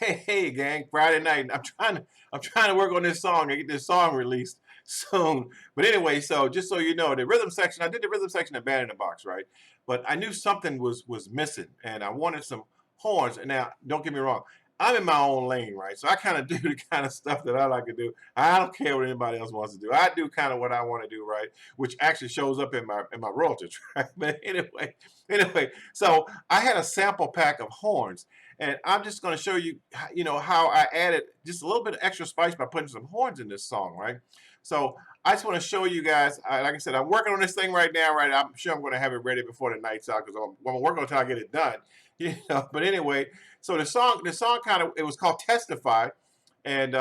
Hey, gang! Friday night. I'm trying to work on this song and get this song released soon. But anyway, so just so you know, the rhythm section. I did the rhythm section of Band in the Box, right? But I knew something was missing, and I wanted some horns. And now, don't get me wrong. I'm in my own lane, right? So I kind of do the kind of stuff that I like to do. I don't care what anybody else wants to do. I do kind of what I want to do, right? Which actually shows up in my royalty track. But anyway, so I had a sample pack of horns, and I'm just going to show you, how I added just a little bit of extra spice by putting some horns in this song, right? So I just want to show you guys, like I said, I'm working on this thing right now, right? I'm sure I'm going to have it ready before the night's out because I'm working until I get it done. But anyway, so the song it was called Testify. And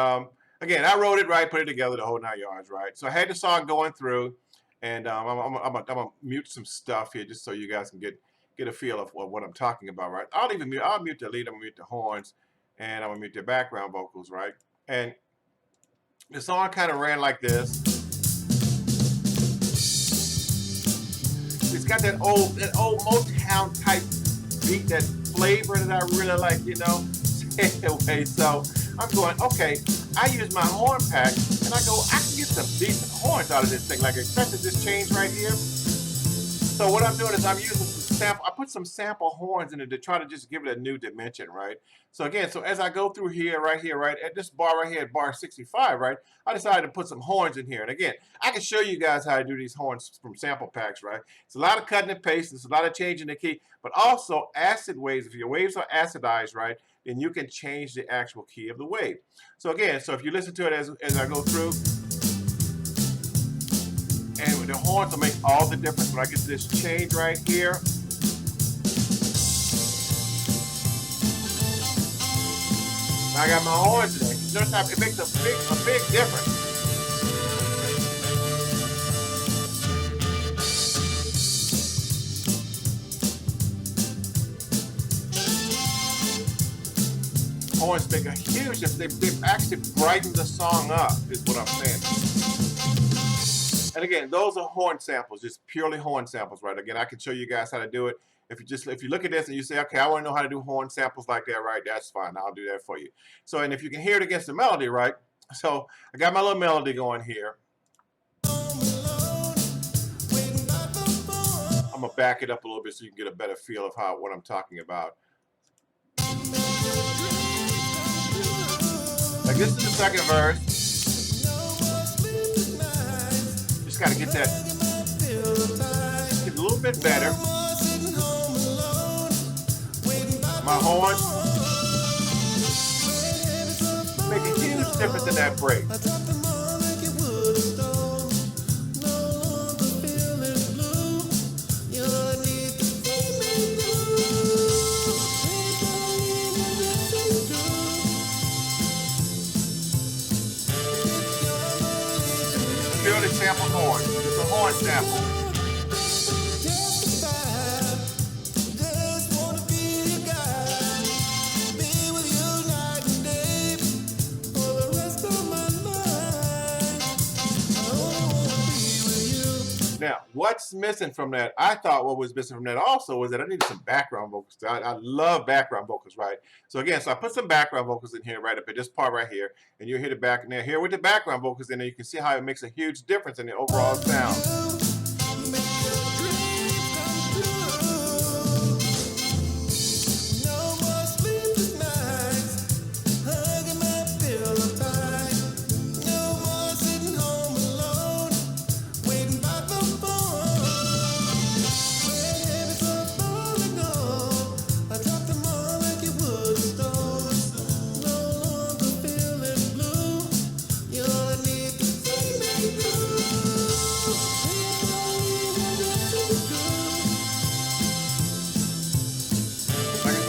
again, I wrote it right, put it together, the whole 9 yards, right? So I had the song going through, and I'm going to mute some stuff here just so you guys can get a feel of what I'm talking about, right? I'll mute the lead, I'm gonna mute the horns, and I'm gonna mute the background vocals, right? And the song kind of ran like this. It's got that old Motown type beat, that flavor that I really like, Anyway, so I'm going, okay, I use my horn pack, and I can get some decent horns out of this thing, like especially this change right here. So what I'm doing is I'm using some sample. I put some sample horns in it to try to just give it a new dimension, right? So again, as I go through here, right, at this bar right here, at bar 65, right, I decided to put some horns in here. And again, I can show you guys how to do these horns from sample packs, right? It's a lot of cutting and pasting. It's a lot of changing the key, but also acid waves. If your waves are acidized, right, then you can change the actual key of the wave. So again, if you listen to it as I go through, and the horns will make all the difference when I get to this change right here. Now I got my horns in there. Notice how it makes a big difference. Horns make a huge difference. They actually brighten the song up, is what I'm saying. And again, those are horn samples, just purely horn samples, right? Again, I can show you guys how to do it. If you look at this and you say, okay, I want to know how to do horn samples like that, right? That's fine. I'll do that for you. So, and if you can hear it against the melody, right? So I got my little melody going here. I'm gonna back it up a little bit so you can get a better feel of what I'm talking about. Like this is the second verse. Got to get a little bit better. My horns make a huge difference in that break. Purely sample horn. It's a horn sample. Now, what's missing from that? I thought what was missing from that also was that I needed some background vocals. I love background vocals, right? So again, I put some background vocals in here right up at this part right here, and you'll hear the back now here with the background vocals in there. You can see how it makes a huge difference in the overall sound.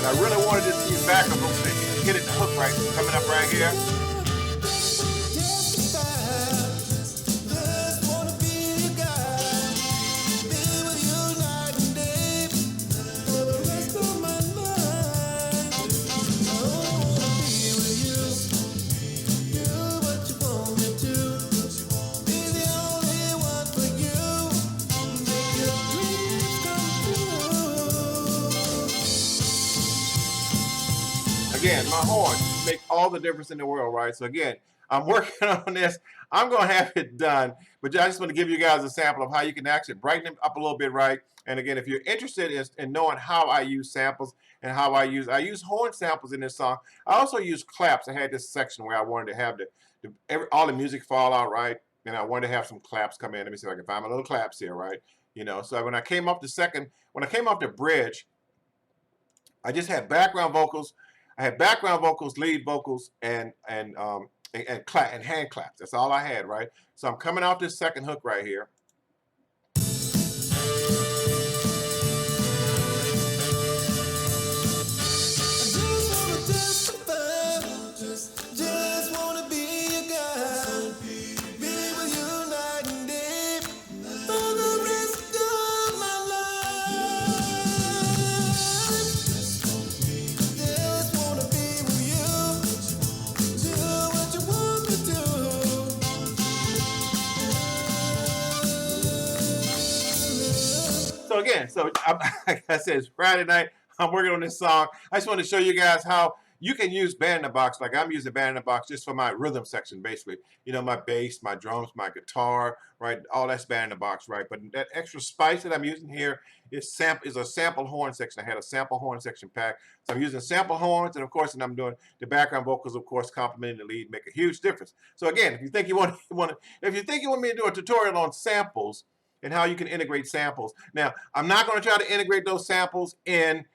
I really wanted to see background vocals and get it the hook right, coming up right here. Again, my horn make all the difference in the world, right? So again, I'm working on this. I'm going to have it done, but I just want to give you guys a sample of how you can actually brighten it up a little bit, right? And again, if you're interested in knowing how I use samples and how I use horn samples in this song, I also use claps. I had this section where I wanted to have all the music fall out, right? And I wanted to have some claps come in. Let me see if I can find my little claps here, right? You know, so when I came off the bridge, I just had background vocals. I had background vocals, lead vocals, and hand claps. That's all I had, right? So I'm coming off this second hook right here. So again, like I said, it's Friday night. I'm working on this song. I just want to show you guys how you can use Band in the Box. Like I'm using Band in the Box just for my rhythm section, basically. You know, my bass, my drums, my guitar, right? All that's Band in the Box, right? But that extra spice that I'm using here is a sample horn section. I had a sample horn section pack. So I'm using sample horns, and of course, I'm doing the background vocals, of course, complementing the lead, make a huge difference. So again, if you think you want me to do a tutorial on samples, and how you can integrate samples. Now, I'm not going to try to integrate those samples in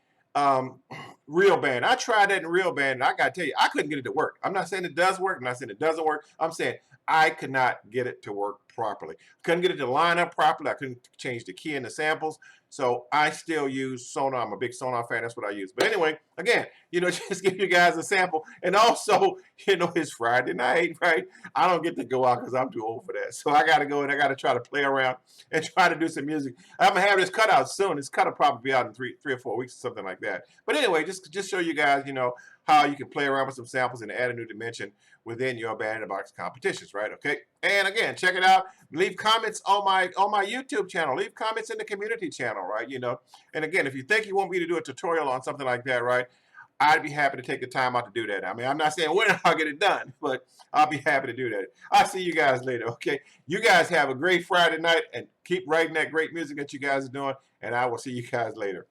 Real Band. I tried that in Real Band, and I got to tell you, I couldn't get it to work. I'm not saying it does work. I'm not saying it doesn't work. I'm saying I could not get it to work properly. Couldn't get it to line up properly. I couldn't change the key in the samples. So I still use Sonar. I'm a big Sonar fan. That's what I use. But anyway, again, you know, just give you guys a sample. And also, you know, it's Friday night, right? I don't get to go out because I'm too old for that. So I got to go and I got to try to play around and try to do some music. I'm going to have this cut out soon. This cut will probably be out in three or 4 weeks or something like that. But anyway, just show you guys, you know, how you can play around with some samples and add a new dimension within your Band in the Box competitions, right? Okay. And again, check it out. Leave comments on my YouTube channel. Leave comments in the community channel, right? You know. And again, if you think you want me to do a tutorial on something like that, right? I'd be happy to take the time out to do that. I mean, I'm not saying when I'll get it done, but I'll be happy to do that. I'll see you guys later, okay? You guys have a great Friday night and keep writing that great music that you guys are doing, and I will see you guys later.